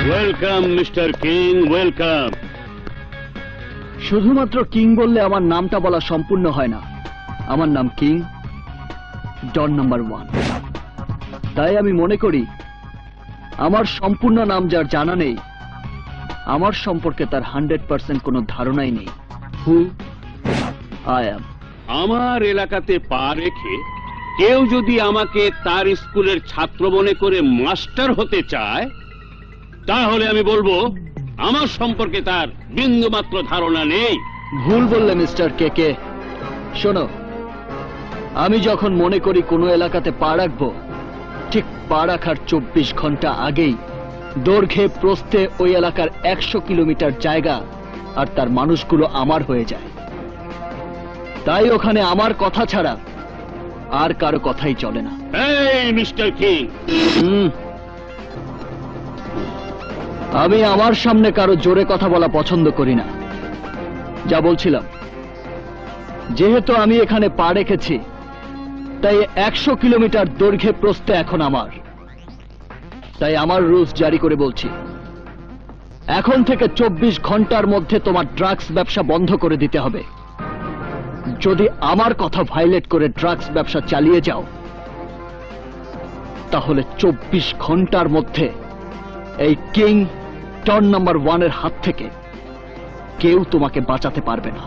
Welcome mister king, welcome. শুধুমাত্র king বললে আমার নামটা বলা সম্পূর্ণ হয় না। আমার নাম কিং, ডন নাম্বার 1। তাই আমি মনে করি আমার সম্পূর্ণ নাম যার জানা নেই, আমার সম্পর্কে তার 100% কোনো ধারণাই নেই। Who I am. আমার এলাকাতে পা রেখে কেউ যদি আমাকে তার স্কুলের ছাত্র মনে করে মাস্টার হতে চায়, তাহলে আমি বলবো আমার সম্পর্কে তার বিন্দুমাত্র ধারণা নেই। ভুল বললে মিস্টার কে। শোনো, আমি যখন মনে করি কোনো এলাকাতে পা রাখবো, ঠিক পা রাখার 24 ঘন্টা আগেই দৈর্ঘ্যে প্রস্থে ওই এলাকার 100 কিলোমিটার জায়গা আর তার মানুষগুলো আমার হয়ে যায়। তাই ওখানে আমার কথা ছাড়া আর কারো কথাই চলে না। এই মিস্টার কিং, আমি আমার সামনে কারো জোরে কথা বলা পছন্দ করি না। যা বলছিলাম, যেহেতু আমি এখানে পা রেখেছি, তাই 100 কিলোমিটার দৈর্ঘ্যে প্রস্থে এখন আমার। তাই আমার রুলস জারি করে বলছি, এখন থেকে 24 ঘন্টার মধ্যে তোমার ড্রাগস ব্যবসা বন্ধ করে দিতে হবে। যদি আমার কথা ভায়োলেট করে ড্রাগস ব্যবসা চালিয়ে যাও, তাহলে 24 ঘন্টার মধ্যে এই কিং টন নাম্বার 1 এর হাত থেকে কেউ তোমাকে বাঁচাতে পারবে না।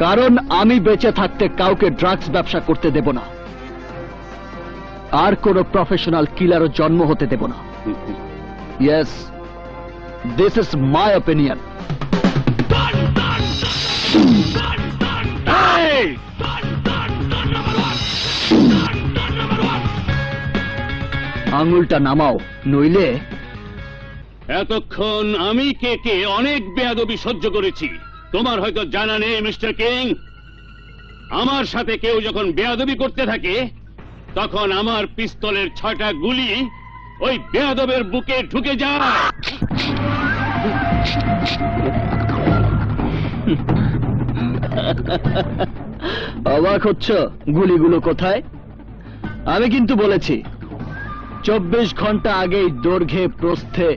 কারণ আমি বেঁচে থাকতে কাউকে ড্রাগস ব্যবসা করতে দেব না, আর কোন প্রফেশনাল কিলারও জন্ম হতে দেব না। Yes, this is my opinion. আঙুলটা নামাও, নইলে। এতক্ষণ আমি কে অনেক বেয়াদবি সহ্য করেছি। তোমার হয়তো জানা নেই মিস্টার কিং, আমার সাথে কেউ যখন বেয়াদবি করতে থাকে, তখন আমার পিস্তলের 6টা গুলি ওই বেয়াদবের বুকে ঢুকে যায়। অবাক হচ্ছ গুলিগুলো কোথায়? আমি কিন্তু বলেছি 24 ঘন্টা আগেই দৈর্ঘ্যে প্রস্থে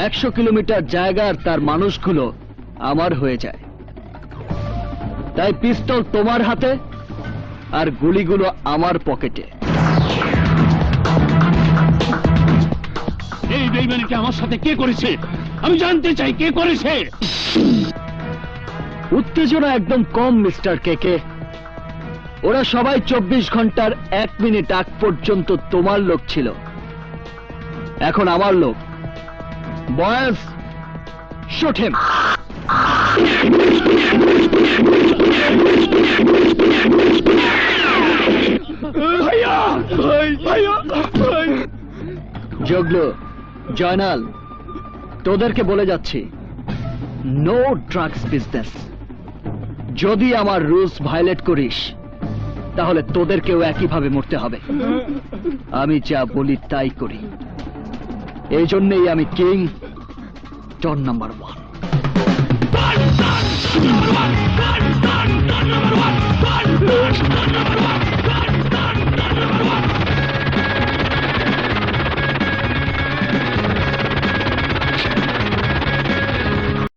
100 কিলোমিটার জায়গার তার মানুষগুলো আমার হয়ে যায়। তাই পিস্তল তোমার হাতে আর গুলিগুলো আমার পকেটে। এই বেইমানিটা আমার সাথে কে করেছে? আমি জানতে চাই কে করেছে। উত্তেজনা একদম কম মিস্টার কে। ওরা সবাই 24 ঘন্টার 1 মিনিট আগ পর্যন্ত তোমার লোক ছিল, এখন আমার লোক। বয়েস, শুট হিম। জগলু, জয়নাল, তোদেরকে বলে যাচ্ছি, নো ড্রাগস বিজনেস। যদি আমার রুলস ভায়োলেট করিস, তাহলে তোদেরকেও একইভাবে মরতে হবে। আমি যা বলি তাই করি। এই জন্যই আমি কিং, টন নাম্বার 1।